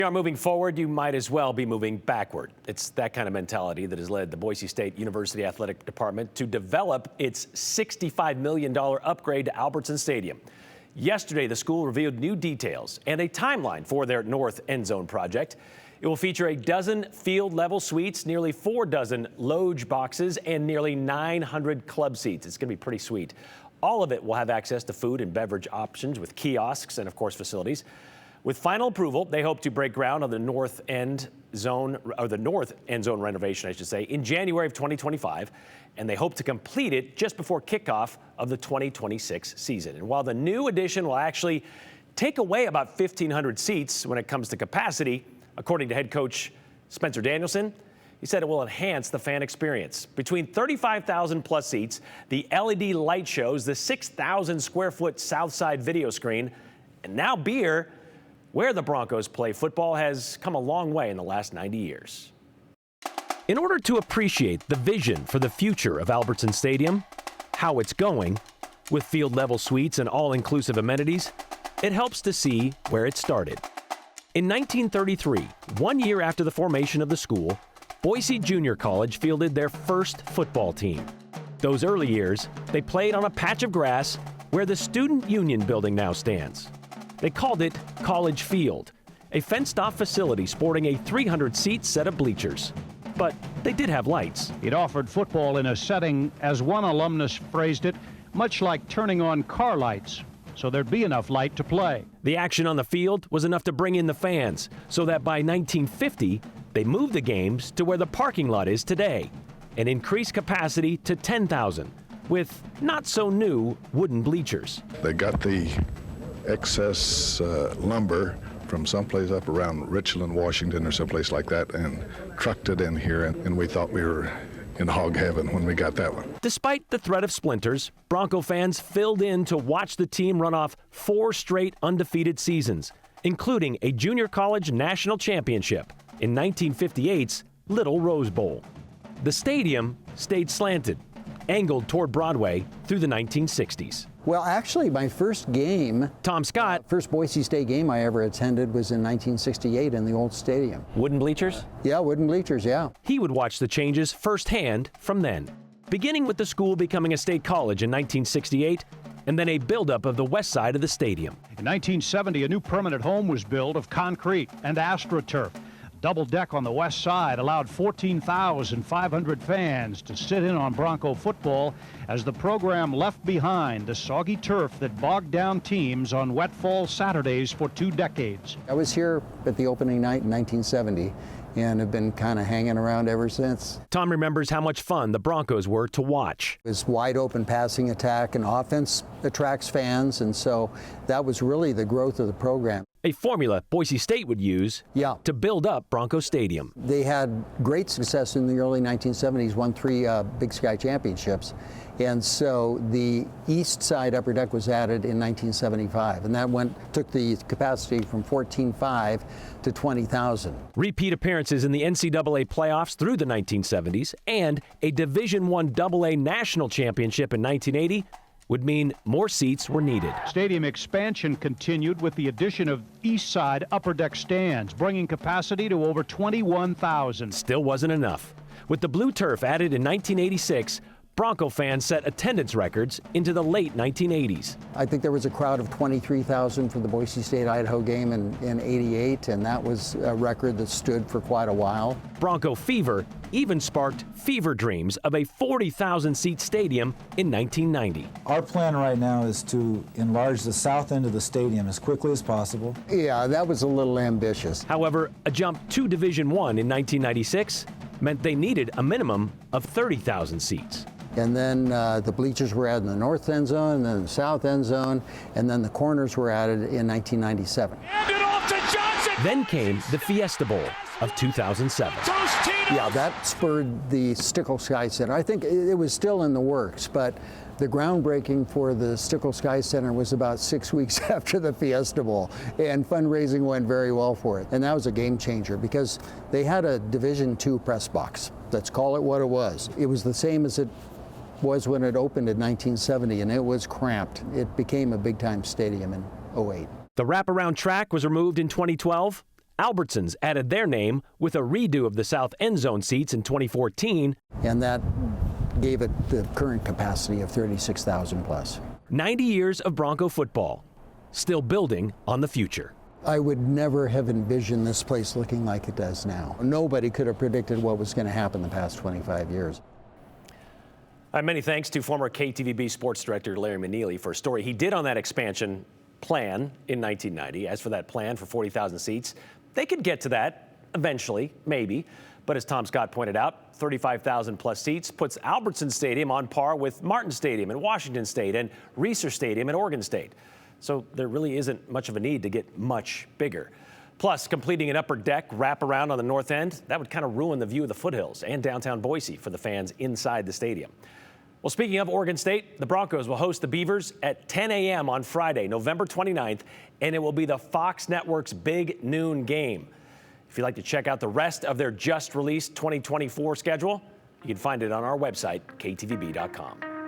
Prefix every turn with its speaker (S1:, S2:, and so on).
S1: You are moving forward, you might as well be moving backward. It's that kind of mentality that has led the Boise State University Athletic Department to develop its $65 million upgrade to Albertson Stadium. Yesterday, the school revealed new details and a timeline for their North End Zone project. It will feature a dozen field-level suites, nearly 4 dozen loge boxes, and nearly 900 club seats. It's going to be pretty sweet. All of it will have access to food and beverage options with kiosks and, of course, facilities. With final approval, they hope to break ground on the North End Zone renovation, I should say, in January of 2025, and they hope to complete it just before kickoff of the 2026 season. And while the new addition will actually take away about 1,500 seats when it comes to capacity, according to head coach Spencer Danielson, he said it will enhance the fan experience. Between 35,000 plus seats, the LED light shows, the 6,000 square foot Southside video screen, and now beer. Where the Broncos play football has come a long way in the last 90 years. In order to appreciate the vision for the future of Albertson Stadium, how it's going, with field-level suites and all-inclusive amenities, it helps to see where it started. In 1933, 1 year after the formation of the school, Boise Junior College fielded their first football team. Those early years, they played on a patch of grass where the Student Union building now stands. They called it College Field, a fenced-off facility sporting a 300-seat set of bleachers. But they did have lights.
S2: It offered football in a setting, as one alumnus phrased it, much like turning on car lights, so there'd be enough light to play.
S1: The action on the field was enough to bring in the fans, so that by 1950, they moved the games to where the parking lot is today and increased capacity to 10,000 with not-so-new wooden bleachers.
S3: They got the excess lumber from someplace up around Richland, Washington, or someplace like that, and trucked it in here, and we thought we were in hog heaven when we got that one.
S1: Despite the threat of splinters, Bronco fans filled in to watch the team run off 4 straight undefeated seasons, including a junior college national championship in 1958's Little Rose Bowl. The stadium stayed slanted, angled toward Broadway through the 1960s.
S4: Well, actually, my first game,
S1: Tom Scott,
S4: first Boise State game I ever attended was in 1968 in the old stadium.
S1: Wooden bleachers?
S4: Yeah, wooden bleachers, yeah.
S1: He would watch the changes firsthand from then, beginning with the school becoming a state college in 1968, and then a buildup of the west side of the stadium.
S2: In 1970, a new permanent home was built of concrete and AstroTurf. Double deck on the west side allowed 14,500 fans to sit in on Bronco football as the program left behind the soggy turf that bogged down teams on wet fall Saturdays for 2 decades.
S4: I was here at the opening night in 1970 and have been kind of hanging around ever since.
S1: Tom remembers how much fun the Broncos were to watch.
S4: It was wide open passing attack, and offense attracts fans, and so that was really the growth of the program.
S1: A formula Boise State would use to build up Bronco Stadium.
S4: They had great success in the early 1970s, won 3 Big Sky championships. And so the east side upper deck was added in 1975, and that took the capacity from 14,500 to 20,000.
S1: Repeat appearances in the NCAA playoffs through the 1970s and a Division I AA national championship in 1980 would mean more seats were needed.
S2: Stadium expansion continued with the addition of east side upper deck stands, bringing capacity to over 21,000.
S1: Still wasn't enough. With the blue turf added in 1986, Bronco fans set attendance records into the late 1980s.
S4: I think there was a crowd of 23,000 for the Boise State-Idaho game in '88, and that was a record that stood for quite a while.
S1: Bronco fever even sparked fever dreams of a 40,000-seat stadium in 1990.
S5: Our plan right now is to enlarge the south end of the stadium as quickly as possible.
S4: Yeah, that was a little ambitious.
S1: However, a jump to Division I in 1996 meant they needed a minimum of 30,000 seats.
S4: And then the bleachers were added in the north end zone, and then the south end zone, and then the corners were added in 1997.
S6: Hand it off to Johnson.
S1: Then came the Fiesta Bowl of 2007.
S4: Yeah, that spurred the Stickle Sky Center. I think it was still in the works, but the groundbreaking for the Stickle Sky Center was about 6 weeks after the Fiesta Bowl, and fundraising went very well for it. And that was a game changer because they had a Division II press box. Let's call it what it was. It was the same as it was when it opened in 1970, and it was cramped. It became a big-time stadium in '08.
S1: The wraparound track was removed in 2012. Albertsons added their name with a redo of the south end zone seats in 2014.
S4: And that gave it the current capacity of 36,000 plus.
S1: 90 years of Bronco football, still building on the future.
S4: I would never have envisioned this place looking like it does now. Nobody could have predicted what was going to happen the past 25 years.
S1: Many thanks to former KTVB sports director Larry Maneely for a story he did on that expansion plan in 1990. As for that plan for 40,000 seats, they could get to that eventually, maybe. But as Tom Scott pointed out, 35,000 plus seats puts Albertsons Stadium on par with Martin Stadium in Washington State and Reser Stadium at Oregon State. So there really isn't much of a need to get much bigger. Plus, completing an upper deck wraparound on the north end, that would kind of ruin the view of the foothills and downtown Boise for the fans inside the stadium. Well, speaking of Oregon State, the Broncos will host the Beavers at 10 a.m. on Friday, November 29th, and it will be the Fox Network's big noon game. If you'd like to check out the rest of their just-released 2024 schedule, you can find it on our website, ktvb.com.